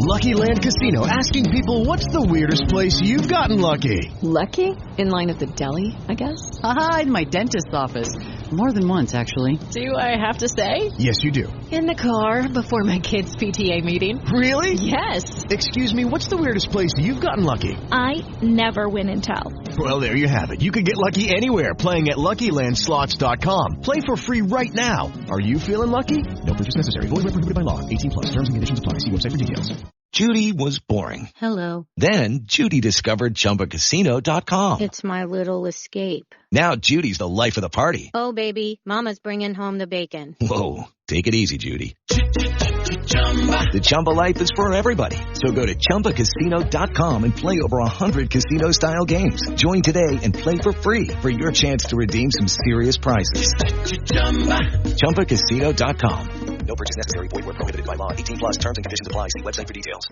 Lucky Land Casino, asking people, what's the weirdest place you've gotten lucky? Lucky? In line at the deli, I guess? Aha, in my dentist's office. More than once, actually. Do I have to say? Yes, you do. In the car before my kids' PTA meeting. Really? Yes. Excuse me, what's the weirdest place you've gotten lucky? I never win and tell. Well, there you have it. You can get lucky anywhere, playing at LuckyLandSlots.com. Play for free right now. Are you feeling lucky? No purchase necessary. Void where prohibited by law. 18 plus. Terms and conditions apply. See website for details. Judy was boring. Hello. Then Judy discovered ChumbaCasino.com. It's my little escape. Now Judy's the life of the party. Oh, baby, mama's bringing home the bacon. Whoa, take it easy, Judy. The Chumba life is for everybody. So go to ChumbaCasino.com and play over 100 casino-style games. Join today and play for free for your chance to redeem some serious prizes. ChumbaCasino.com. No purchase necessary. Void where prohibited by law. 18 plus. Terms and conditions apply. See website for details.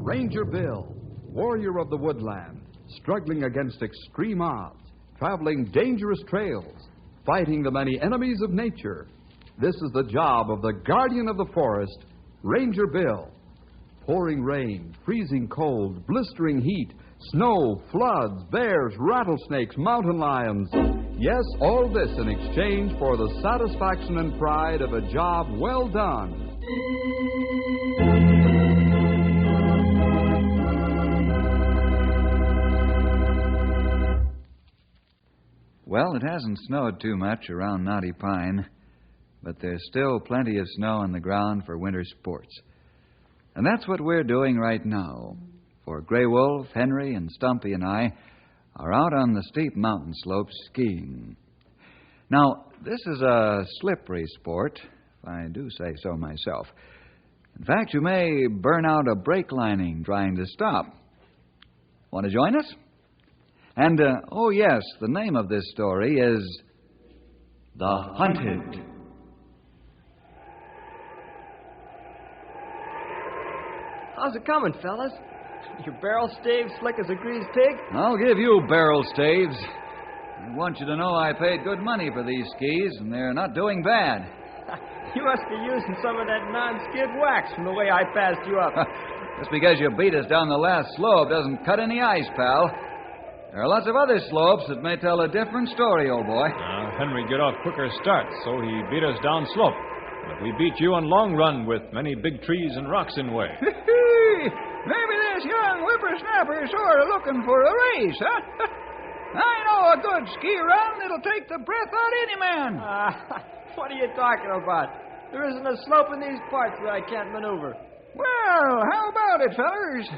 Ranger Bill, warrior of the woodland, struggling against extreme odds, traveling dangerous trails, fighting the many enemies of nature. This is the job of the guardian of the forest, Ranger Bill. Pouring rain, freezing cold, blistering heat, snow, floods, bears, rattlesnakes, mountain lions. Yes, all this in exchange for the satisfaction and pride of a job well done. Well, it hasn't snowed too much around Knotty Pine, but there's still plenty of snow on the ground for winter sports. And that's what we're doing right now. For Grey Wolf, Henry, and Stumpy and I are out on the steep mountain slopes skiing. Now, this is a slippery sport, if I do say so myself. In fact, you may burn out a brake lining trying to stop. Want to join us? And, oh yes, the name of this story is The Hunted. How's it coming, fellas? Your barrel staves slick as a greased pig? I'll give you barrel staves. I want you to know I paid good money for these skis, and they're not doing bad. You must be using some of that non-skid wax from the way I passed you up. Just because you beat us down the last slope doesn't cut any ice, pal. There are lots of other slopes that may tell a different story, old boy. Henry got off quicker start, so he beat us down slope. But we beat you on long run with many big trees and rocks in way. Maybe this young whippersnapper is sort of looking for a race, huh? I know a good ski run that'll take the breath out of any man. What are you talking about? There isn't a slope in these parts where I can't maneuver. Well, how about it, fellers?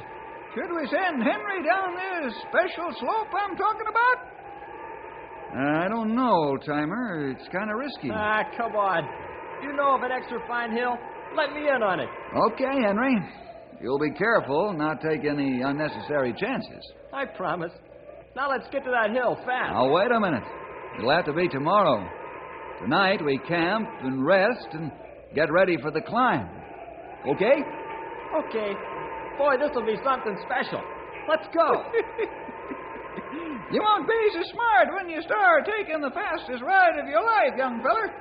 Should we send Henry down this special slope I'm talking about? I don't know, old-timer. It's kind of risky. Come on. You know of an extra fine hill? Let me in on it. Okay, Henry. You'll be careful, not take any unnecessary chances. I promise. Now let's get to that hill fast. Now, wait a minute. It'll have to be tomorrow. Tonight we camp and rest and get ready for the climb. Okay? Okay. Boy, this'll be something special. Let's go. You won't be so smart when you start taking the fastest ride of your life, young feller.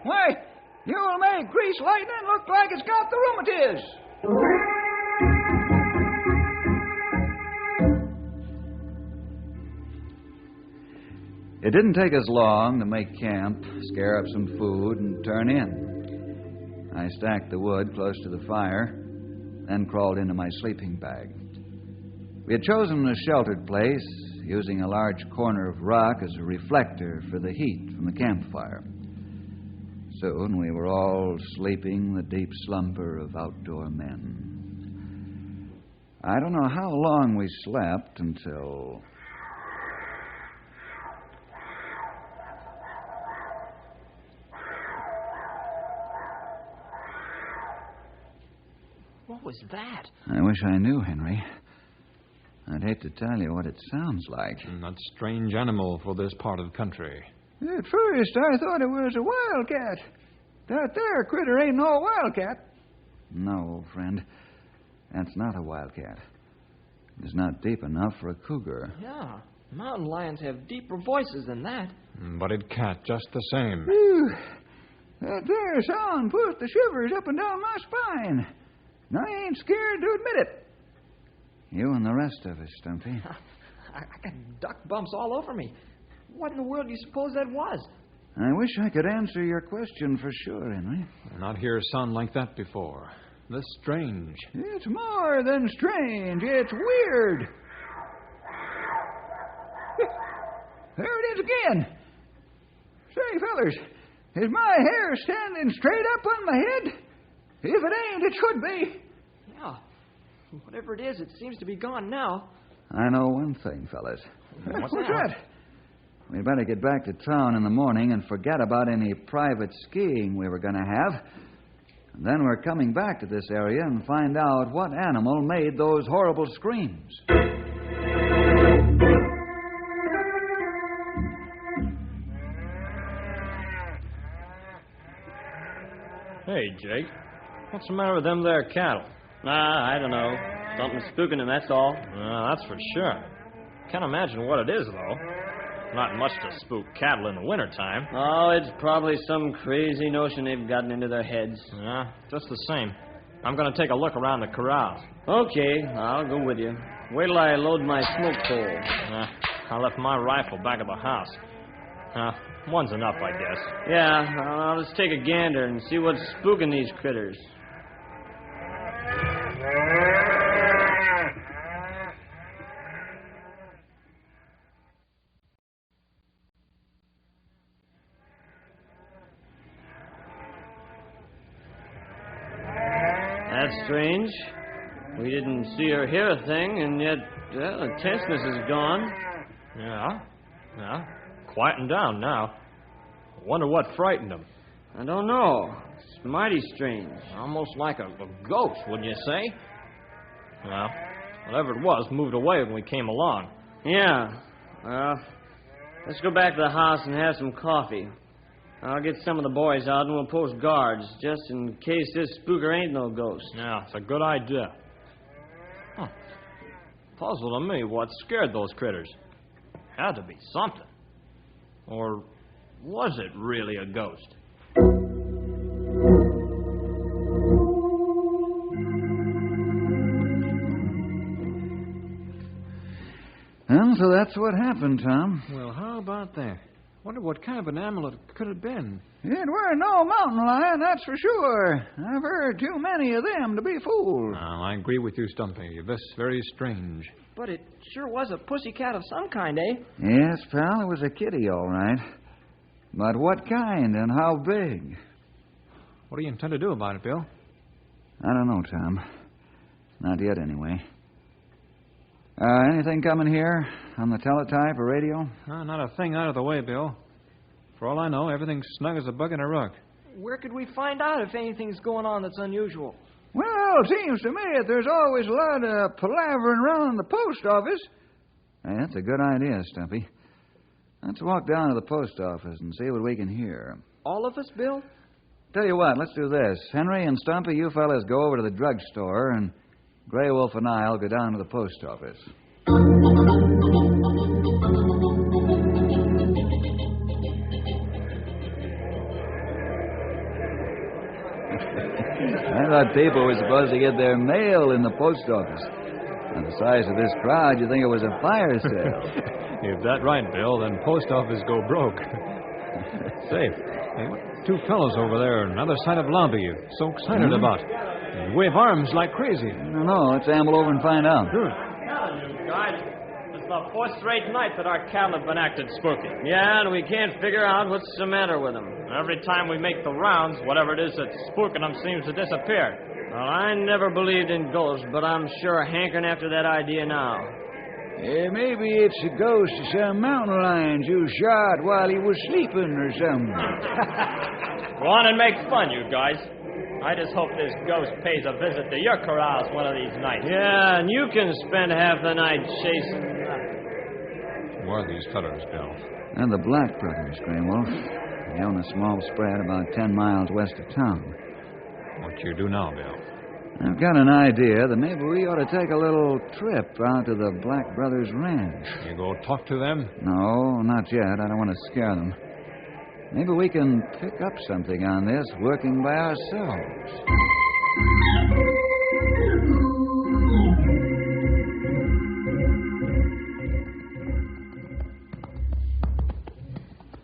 Why, you'll make Grease Lightning look like it's got the rheumatiz. It didn't take us long to make camp, scare up some food, and turn in. I stacked the wood close to the fire, then crawled into my sleeping bag. We had chosen a sheltered place, using a large corner of rock as a reflector for the heat from the campfire. Soon we were all sleeping the deep slumber of outdoor men. I don't know how long we slept until... What was that? I wish I knew, Henry. I'd hate to tell you what it sounds like. That strange animal for this part of the country. At first, I thought it was a wildcat. That there critter ain't no wildcat. No, old friend. That's not a wildcat. It's not deep enough for a cougar. Yeah, mountain lions have deeper voices than that. But it cat just the same. Whew. That there sound put the shivers up and down my spine. And I ain't scared to admit it. You and the rest of us, Stumpy. I got duck bumps all over me. What in the world do you suppose that was? I wish I could answer your question for sure, Henry. Not hear a sound like that before. This strange. It's more than strange. It's weird. There it is again. Say, fellers, is my hair standing straight up on my head? If it ain't, it should be. Yeah. Whatever it is, it seems to be gone now. I know one thing, fellas. What's that? We'd better get back to town in the morning and forget about any private skiing we were going to have. And then we're coming back to this area and find out what animal made those horrible screams. Hey, Jake. What's the matter with them there cattle? I don't know. Something spooking them, that's all. That's for sure. Can't imagine what it is, though. Not much to spook cattle in the wintertime. Oh, it's probably some crazy notion they've gotten into their heads. Yeah, just the same. I'm going to take a look around the corrals. Okay, I'll go with you. Wait till I load my smoke pole. I left my rifle back at the house. One's enough, I guess. Yeah, let's take a gander and see what's spooking these critters. That's strange. We didn't see or hear a thing, and yet the tenseness is gone. Yeah. Quieting down now. I wonder what frightened them. I don't know. It's mighty strange. Almost like a ghost, wouldn't you say? Well, whatever it was moved away when we came along. Yeah. Well, let's go back to the house and have some coffee. I'll get some of the boys out and we'll post guards, just in case this spooker ain't no ghost. Yeah, it's a good idea. Puzzle to me what scared those critters. Had to be something. Or was it really a ghost? And so that's what happened, Tom. Well, how about that? Wonder what kind of an animal it could have been. It weren't no mountain lion, that's for sure. I've heard too many of them to be fooled. Well, I agree with you, Stumpy. This very strange. But it sure was a pussycat of some kind, eh? Yes, pal, it was a kitty, all right. But what kind and how big? What do you intend to do about it, Bill? I don't know, Tom. Not yet, anyway. Anything coming here on the teletype or radio? Not a thing out of the way, Bill. For all I know, everything's snug as a bug in a rug. Where could we find out if anything's going on that's unusual? Well, it seems to me that there's always a lot of palavering around the post office. Hey, that's a good idea, Stumpy. Let's walk down to the post office and see what we can hear. All of us, Bill? Tell you what, let's do this. Henry and Stumpy, you fellas go over to the drugstore, and Grey Wolf and I'll go down to the post office. I thought people were supposed to get their mail in the post office. On the size of this crowd, you'd think it was a fire sale. If that's right, Bill, then post office go broke. Say, two fellows over there on the other side of the lobby you're so excited about. They wave arms like crazy. I don't know. Let's amble over and find out. Good. Guys, it's the fourth straight night that our cattle have been acted spooky. Yeah, and we can't figure out what's the matter with them. Every time we make the rounds, whatever it is that's spooking them seems to disappear. Well, I never believed in ghosts, but I'm sure hankering after that idea now. Maybe it's a ghost of some mountain lions you shot while he was sleeping or something. Go on and make fun, you guys. I just hope this ghost pays a visit to your corrals one of these nights. Yeah, and you can spend half the night chasing... Who are these fellows, Bill? And the Black brothers, Grey Wolf. They own a small spread about 10 miles west of town. What you do now, Bill? I've got an idea that maybe we ought to take a little trip out to the Black Brothers Ranch. You go talk to them? No, not yet. I don't want to scare them. Maybe we can pick up something on this working by ourselves.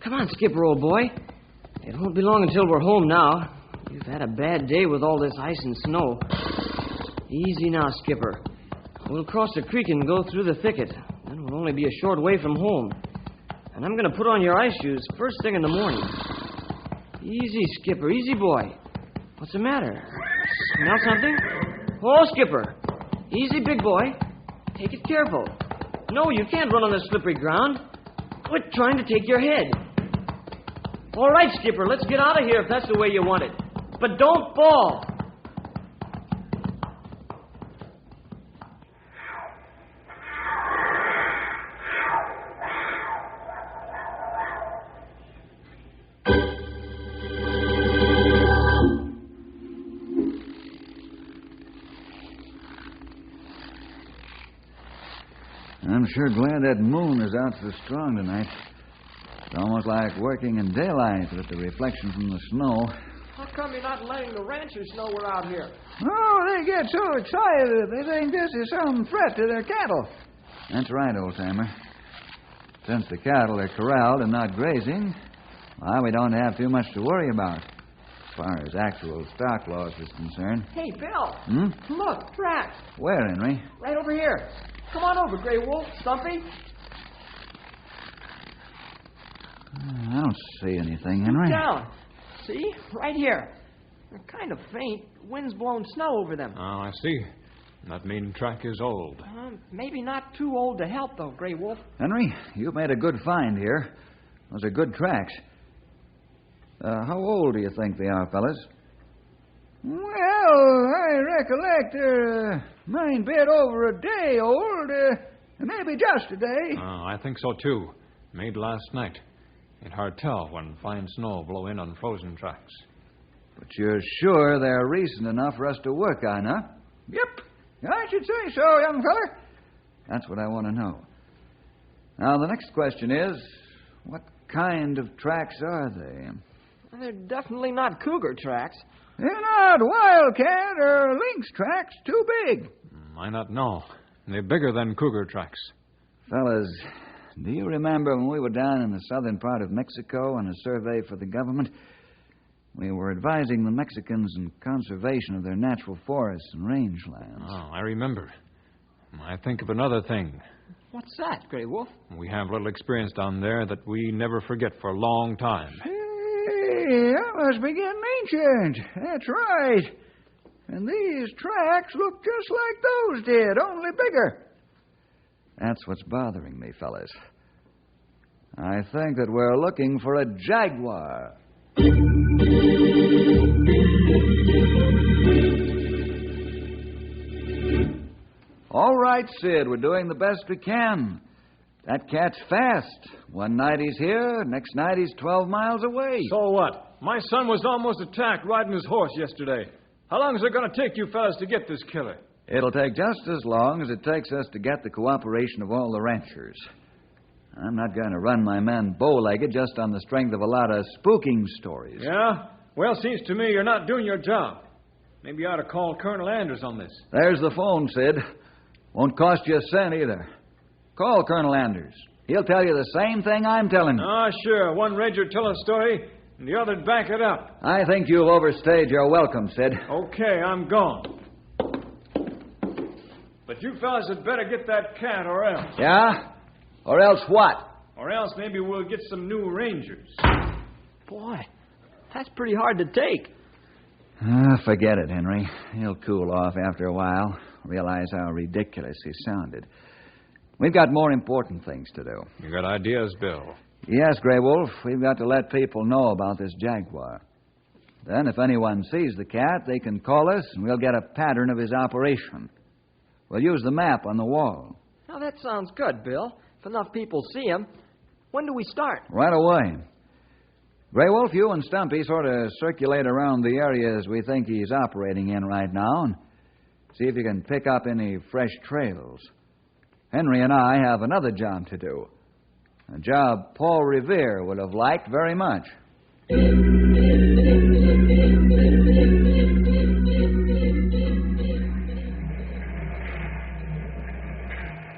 Come on, Skipper, old boy. It won't be long until we're home now. You've had a bad day with all this ice and snow. Easy now, Skipper. We'll cross the creek and go through the thicket. Then we'll only be a short way from home. And I'm going to put on your ice shoes first thing in the morning. Easy, Skipper. Easy, boy. What's the matter? Smell something? Oh, Skipper. Easy, big boy. Take it careful. No, you can't run on the slippery ground. Quit trying to take your head. All right, Skipper, let's get out of here if that's the way you want it. But don't fall. I'm sure glad that moon is out so strong tonight. It's almost like working in daylight with the reflection from the snow. How come you're not letting the ranchers know we're out here? Oh, they get so excited. They think this is some threat to their cattle. That's right, old-timer. Since the cattle are corralled and not grazing, well, we don't have too much to worry about as far as actual stock loss is concerned. Hey, Bill. Look, tracks. Where, Henry? Right over here. Come on over, Grey Wolf. Stumpy. I don't see anything, Henry. Look down. See? Right here. They're kind of faint. Wind's blowing snow over them. Oh, I see. That mean track is old. Maybe not too old to help, though, Grey Wolf. Henry, you've made a good find here. Those are good tracks. How old do you think they are, fellas? Well, I recollect they're mine bit over a day old. Maybe just a day. I think so, too. Made last night. Ain't hard tell when fine snow blow in on frozen tracks. But you're sure they're recent enough for us to work on, huh? Yep. I should say so, young feller. That's what I want to know. Now, the next question is, what kind of tracks are they? They're definitely not cougar tracks. They're not wildcat or lynx tracks. Too big. I not know. They're bigger than cougar tracks. Fellas, do you remember when we were down in the southern part of Mexico on a survey for the government? We were advising the Mexicans in conservation of their natural forests and rangelands. Oh, I remember. I think of another thing. What's that, Grey Wolf? We have little experience down there that we never forget for a long time. Hey, that must be getting ancient. That's right. And these tracks look just like those did, only bigger. That's what's bothering me, fellas. I think that we're looking for a jaguar. All right, Sid, we're doing the best we can. That cat's fast. One night he's here, next night he's 12 miles away. So what? My son was almost attacked riding his horse yesterday. How long is it going to take you fellas to get this killer? It'll take just as long as it takes us to get the cooperation of all the ranchers. I'm not going to run my men bow-legged just on the strength of a lot of spooking stories. Yeah? Well, seems to me you're not doing your job. Maybe you ought to call Colonel Anders on this. There's the phone, Sid. Won't cost you a cent either. Call Colonel Anders. He'll tell you the same thing I'm telling you. Ah, sure. One ranger tell a story, and the other'd back it up. I think you've overstayed your welcome, Sid. Okay, I'm gone. But you fellas had better get that cat or else. Yeah? Or else what? Or else maybe we'll get some new rangers. Boy, that's pretty hard to take. Forget it, Henry. He'll cool off after a while. Realize how ridiculous he sounded. We've got more important things to do. You got ideas, Bill? Yes, Grey Wolf. We've got to let people know about this jaguar. Then, if anyone sees the cat, they can call us, and we'll get a pattern of his operation. We'll use the map on the wall. Now, that sounds good, Bill. If enough people see him. When do we start? Right away. Grey Wolf, you and Stumpy sort of circulate around the areas we think he's operating in right now and see if you can pick up any fresh trails. Henry and I have another job to do. A job Paul Revere would have liked very much.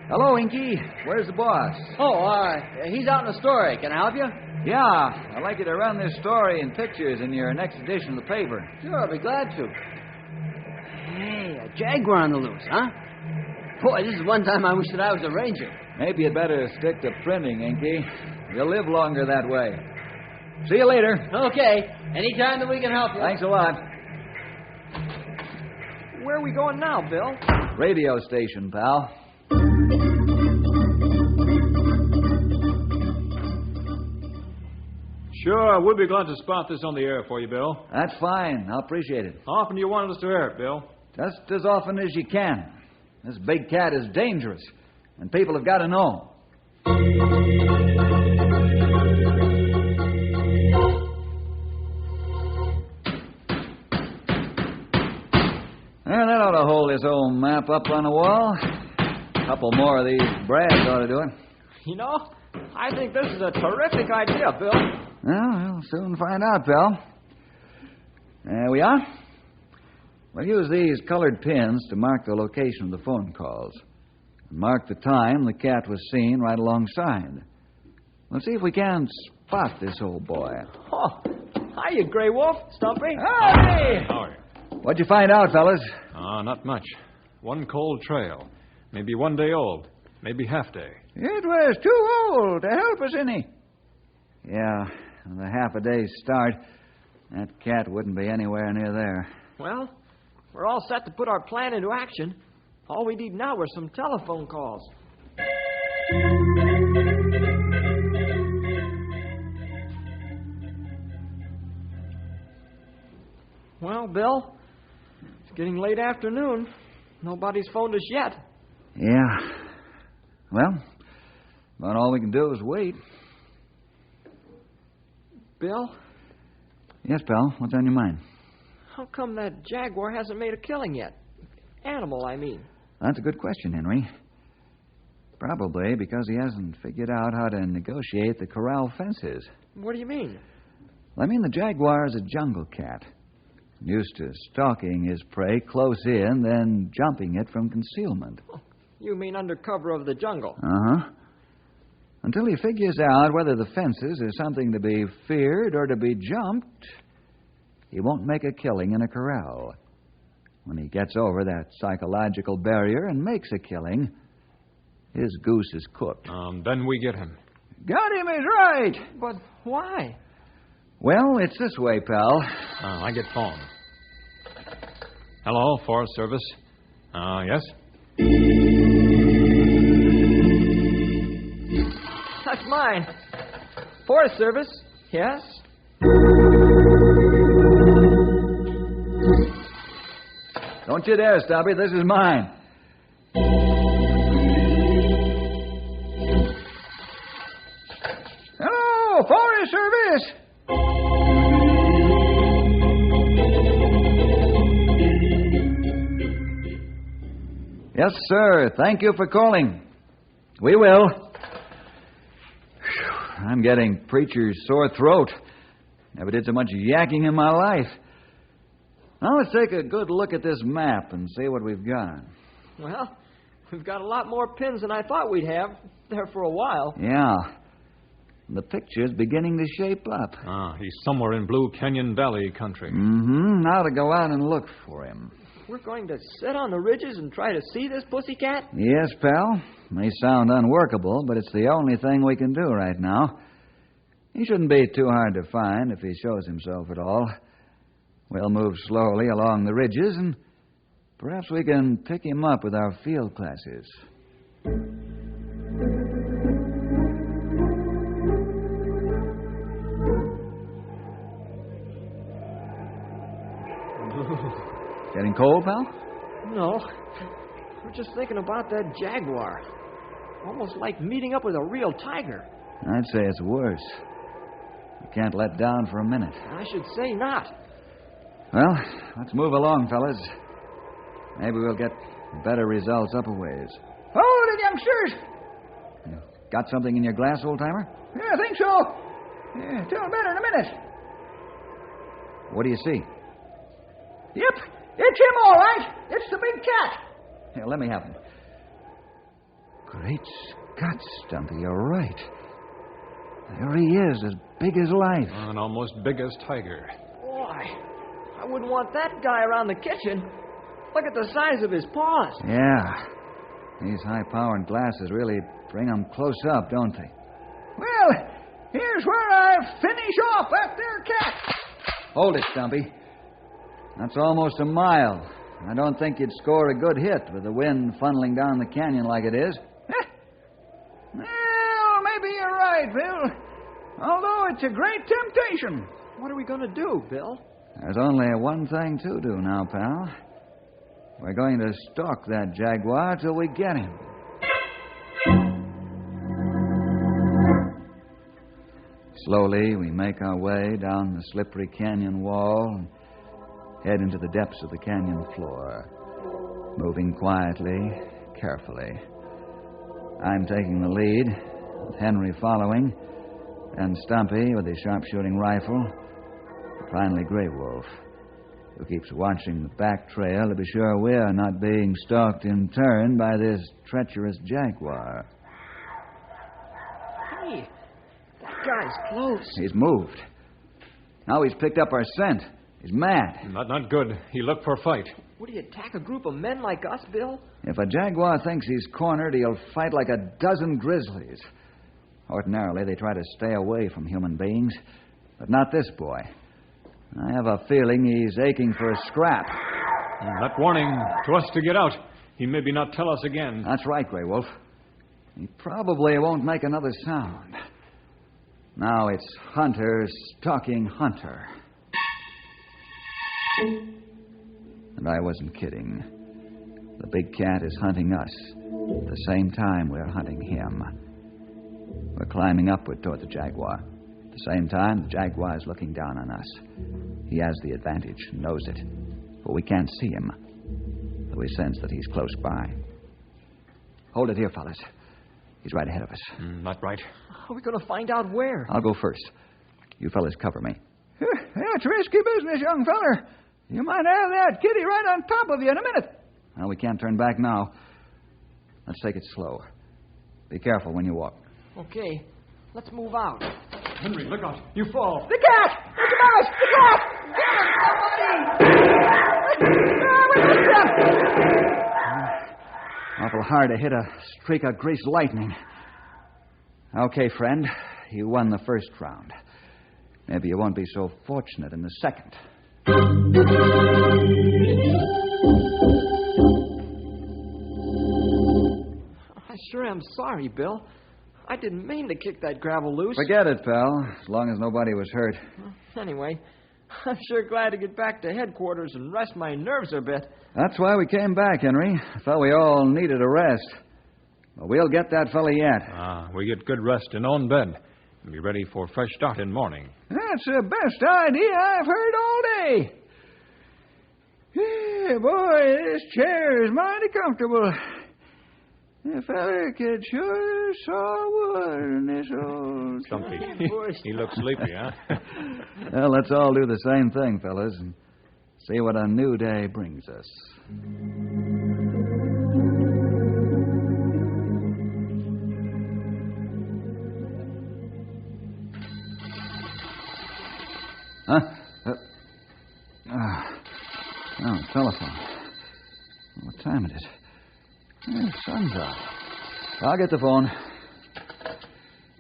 Hello, Inky. Where's the boss? Oh, he's out in a story. Can I help you? Yeah, I'd like you to run this story in pictures in your next edition of the paper. Sure, I'll be glad to. Hey, a jaguar on the loose, huh? Boy, this is one time I wish that I was a ranger. Maybe you'd better stick to printing, Inky. You'll live longer that way. See you later. Okay. Anytime that we can help you. Thanks a lot. Where are we going now, Bill? Radio station, pal. Sure, we'll be glad to spot this on the air for you, Bill. That's fine. I'll appreciate it. How often do you want us to air it, Bill? Just as often as you can. This big cat is dangerous, and people have got to know. Well, that ought to hold this old map up on the wall. A couple more of these brads ought to do it. You know, I think this is a terrific idea, Bill. Well, we'll soon find out, pal. There we are. We'll use these colored pins to mark the location of the phone calls. And mark the time the cat was seen right alongside. We'll see if we can spot this old boy. Oh, hiya, Grey Wolf. Stumpy. Hey! How are you? What'd you find out, fellas? Not much. One cold trail. Maybe 1 day old. Maybe half day. It was too old to help us any. Yeah, with a half a day's start, that cat wouldn't be anywhere near there. Well, we're all set to put our plan into action. All we need now are some telephone calls. Well, Bill, it's getting late afternoon. Nobody's phoned us yet. Yeah. Well, about all we can do is wait. Bill? Yes, pal. What's on your mind? How come that jaguar hasn't made a killing yet? Animal, I mean. That's a good question, Henry. Probably because he hasn't figured out how to negotiate the corral fences. What do you mean? I mean, the jaguar is a jungle cat. Used to stalking his prey close in, then jumping it from concealment. You mean under cover of the jungle? Uh-huh. Until he figures out whether the fences are something to be feared or to be jumped, he won't make a killing in a corral. When he gets over that psychological barrier and makes a killing, his goose is cooked. Then we get him. Got him is right. But why? Well, it's this way, pal. I get phone. Hello, Forest Service. Yes? That's mine. Forest Service. Yes? Don't you dare, Stumpy. This is mine. Hello, Forest Service. Yes, sir. Thank you for calling. We will. I'm getting preacher's sore throat. Never did so much yakking in my life. Now let's take a good look at this map and see what we've got. Well, we've got a lot more pins than I thought we'd have there for a while. Yeah. The picture's beginning to shape up. He's somewhere in Blue Canyon Valley country. Mm-hmm. Now to go out and look for him. We're going to sit on the ridges and try to see this pussycat? Yes, pal. May sound unworkable, but it's the only thing we can do right now. He shouldn't be too hard to find if he shows himself at all. We'll move slowly along the ridges, and perhaps we can pick him up with our field glasses. Getting cold, pal? No. We're just thinking about that jaguar. Almost like meeting up with a real tiger. I'd say it's worse. The can't let down for a minute. I should say not. Well, let's move along, fellas. Maybe we'll get better results up a ways. Hold it, youngsters. You got something in your glass, old-timer? Yeah, I think so. Yeah, tell better in a minute. What do you see? Yep, it's him, all right. It's the big cat. Here, let me have him. Great Scott, Stumpy, you're right. There he is, as big as life. And almost big as tiger. Boy, I wouldn't want that guy around the kitchen. Look at the size of his paws. Yeah. These high-powered glasses really bring them close up, don't they? Well, here's where I finish off that there cat. Hold it, Stumpy. That's almost a mile. I don't think you'd score a good hit with the wind funneling down the canyon like it is. Well, maybe you're right, Bill. Although it's a great temptation. What are we going to do, Bill? There's only one thing to do now, pal. We're going to stalk that jaguar till we get him. Slowly, we make our way down the slippery canyon wall and head into the depths of the canyon floor, moving quietly, carefully. I'm taking the lead, with Henry following, and Stumpy with his sharpshooting rifle, and finally Grey Wolf, who keeps watching the back trail to be sure we're not being stalked in turn by this treacherous jaguar. Hey, that guy's close. He's moved. Now he's picked up our scent. He's mad. Not good. He looked for a fight. Would he attack a group of men like us, Bill? If a jaguar thinks he's cornered, he'll fight like a dozen grizzlies. Ordinarily, they try to stay away from human beings, but not this boy. I have a feeling he's aching for a scrap. That warning to us to get out. He maybe not tell us again. That's right, Grey Wolf. He probably won't make another sound. Now it's hunter stalking hunter. And I wasn't kidding. The big cat is hunting us at the same time we're hunting him. We're climbing upward toward the jaguar. At the same time, the jaguar is looking down on us. He has the advantage, knows it. But we can't see him, though we sense that he's close by. Hold it here, fellas. He's right ahead of us. Not right. How are we going to find out where? I'll go first. You fellas cover me. That's risky business, young feller. You might have that kitty right on top of you in a minute. Well, we can't turn back now. Let's take it slow. Be careful when you walk. Okay, let's move out. Henry, look out. You fall. The cat! It's a mouse! The cat! Get him, somebody! Awful hard to hit a streak of greased lightning. Okay, friend. You won the first round. Maybe you won't be so fortunate in the second. I sure am sorry, Bill. I didn't mean to kick that gravel loose. Forget it, pal, as long as nobody was hurt. Anyway, I'm sure glad to get back to headquarters and rest my nerves a bit. That's why we came back, Henry. I felt we all needed a rest. But we'll get that fella yet. We get good rest in own bed. And be ready for a fresh start in morning. That's the best idea I've heard all day. Yeah, boy, this chair is mighty comfortable. The feller could sure saw wood in this old... Stumpy. He looks sleepy, huh? Well, let's all do the same thing, fellas, and see what a new day brings us. Huh? Oh, telephone. What time is it? The sun's out. I'll get the phone.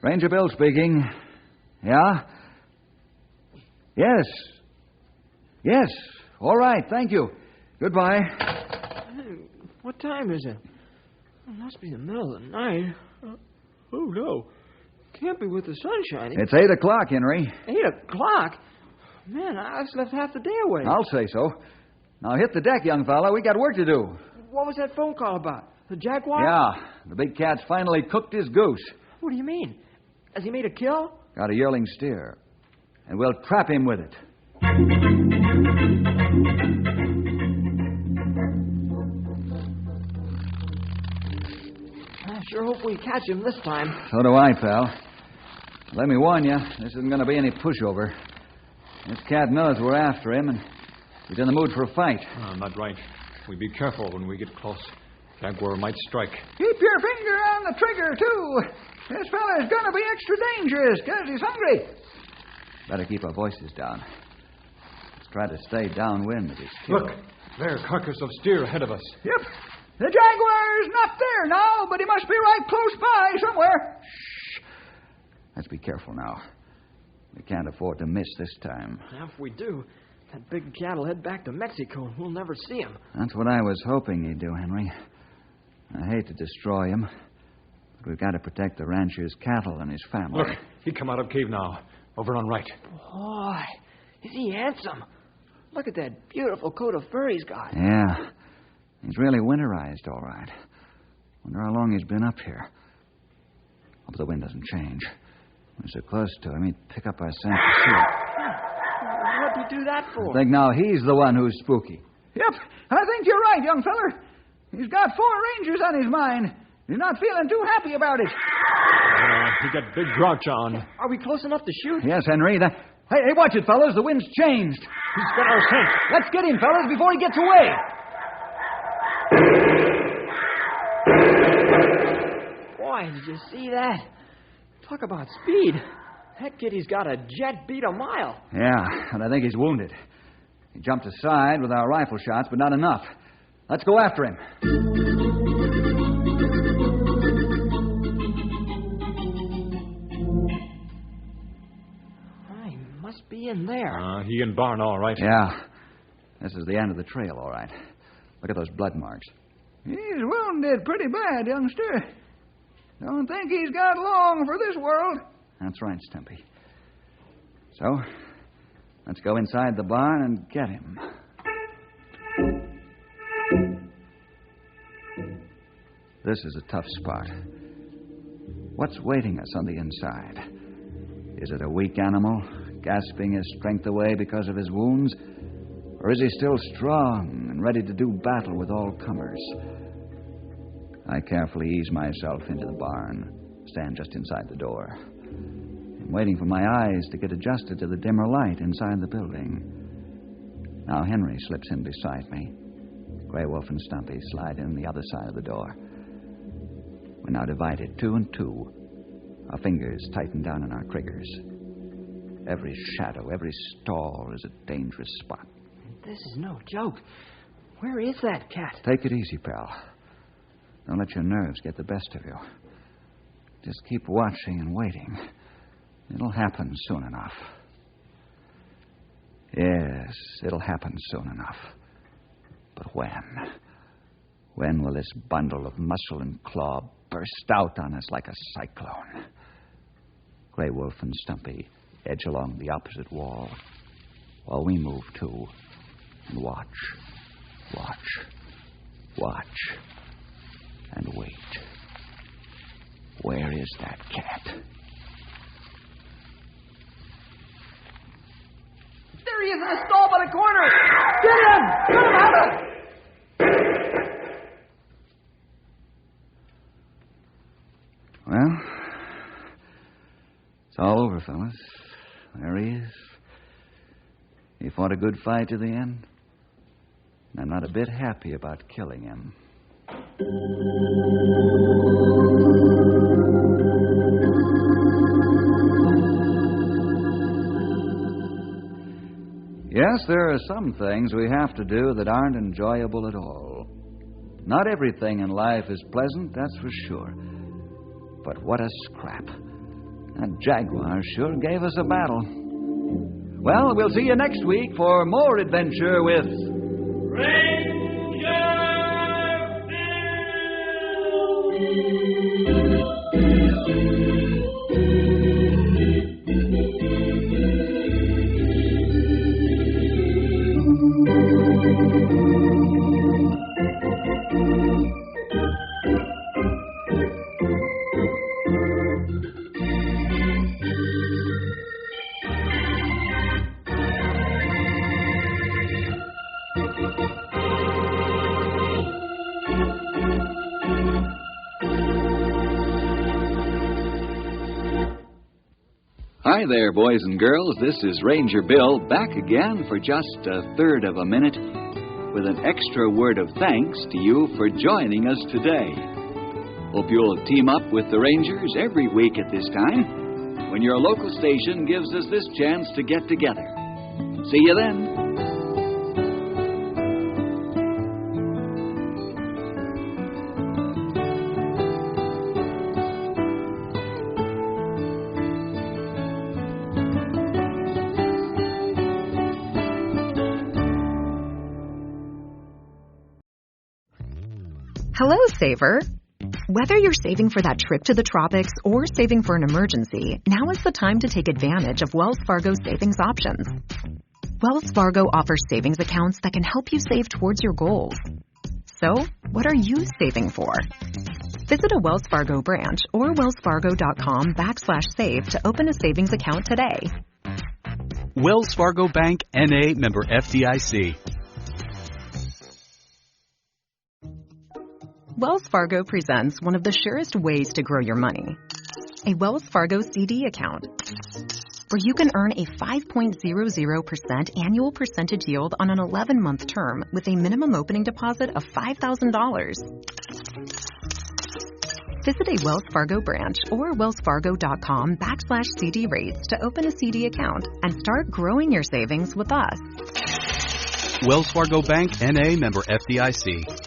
Ranger Bill speaking. Yeah? Yes. Yes. All right, thank you. Goodbye. Hey, what time is it? It must be the middle of the night. Oh, no. Can't be with the sun shining. It's 8 o'clock, Henry. 8 o'clock? Man, I slept half the day away. I'll say so. Now hit the deck, young fella. We got work to do. What was that phone call about? The jaguar? Yeah. The big cat's finally cooked his goose. What do you mean? Has he made a kill? Got a yearling steer. and we'll trap him with it. I sure hope we catch him this time. So do I, pal. Let me warn you, this isn't going to be any pushover. This cat knows we're after him, and he's in the mood for a fight. Oh, not right. We be careful when we get close. Jaguar might strike. Keep your finger on the trigger, too. This fella's going to be extra dangerous because he's hungry. Better keep our voices down. Let's try to stay downwind of his kill. Look, there, carcass of steer ahead of us. Yep. The jaguar's not there now, but he must be right close by somewhere. Shh. Let's be careful now. We can't afford to miss this time. Now, if we do, that big cat will head back to Mexico and we'll never see him. That's what I was hoping he'd do, Henry. I hate to destroy him, but we've got to protect the rancher's cattle and his family. Look, he come out of cave now. Over on right. Boy, is he handsome. Look at that beautiful coat of fur he's got. Yeah. He's really winterized, all right. Wonder how long he's been up here. Hope the wind doesn't change. We're so close to him, he'd pick up our scent to see it. What'd he do that for? I think now he's the one who's spooky. Yep, I think you're right, young feller. He's got 4 rangers on his mind. He's not feeling too happy about it. He got big grouch on. Are we close enough to shoot? Yes, Henry. Hey, watch it, fellas. The wind's changed. He's got our scent. Let's get him, fellas, before he gets away. Boy, did you see that? Talk about speed. That kitty's got a jet beat a mile. Yeah, and I think he's wounded. He jumped aside with our rifle shots, but not enough. Let's go after him. He must be in there. He in barn, all right. Yeah. This is the end of the trail, all right. Look at those blood marks. He's wounded pretty bad, youngster. Don't think he's got long for this world. That's right, Stumpy. So, let's go inside the barn and get him. This is a tough spot. What's waiting us on the inside? Is it a weak animal, gasping his strength away because of his wounds? Or is he still strong and ready to do battle with all comers? I carefully ease myself into the barn, stand just inside the door. I'm waiting for my eyes to get adjusted to the dimmer light inside the building. Now Henry slips in beside me. Grey Wolf and Stumpy slide in the other side of the door. We're now divided 2 and 2. Our fingers tighten down on our triggers. Every shadow, every stall is a dangerous spot. This is no joke. Where is that cat? Take it easy, pal. Don't let your nerves get the best of you. Just keep watching and waiting. It'll happen soon enough. Yes, it'll happen soon enough. But when? When will this bundle of muscle and claw burst out on us like a cyclone? Grey Wolf and Stumpy edge along the opposite wall, while we move too, and watch, and wait. Where is that cat? There he is in a stall by the corner. Get him! Get him out of it! Well, it's all over, fellas. There he is. He fought a good fight to the end. And I'm not a bit happy about killing him. Yes, there are some things we have to do that aren't enjoyable at all. Not everything in life is pleasant, that's for sure. But what a scrap. That jaguar sure gave us a battle. Well, we'll see you next week for more adventure with... Hi there, boys and girls. This is Ranger Bill back again for just a third of a minute with an extra word of thanks to you for joining us today. Hope you'll team up with the Rangers every week at this time when your local station gives us this chance to get together. See you then. Hello, Saver. Whether you're saving for that trip to the tropics or saving for an emergency, now is the time to take advantage of Wells Fargo savings options. Wells Fargo offers savings accounts that can help you save towards your goals. So, what are you saving for? Visit a Wells Fargo branch or wellsfargo.com/save to open a savings account today. Wells Fargo Bank, N.A., member FDIC. Wells Fargo presents one of the surest ways to grow your money, a Wells Fargo CD account, where you can earn a 5.00% annual percentage yield on an 11-month term with a minimum opening deposit of $5,000. Visit a Wells Fargo branch or wellsfargo.com/CD rates to open a CD account and start growing your savings with us. Wells Fargo Bank, N.A., member FDIC.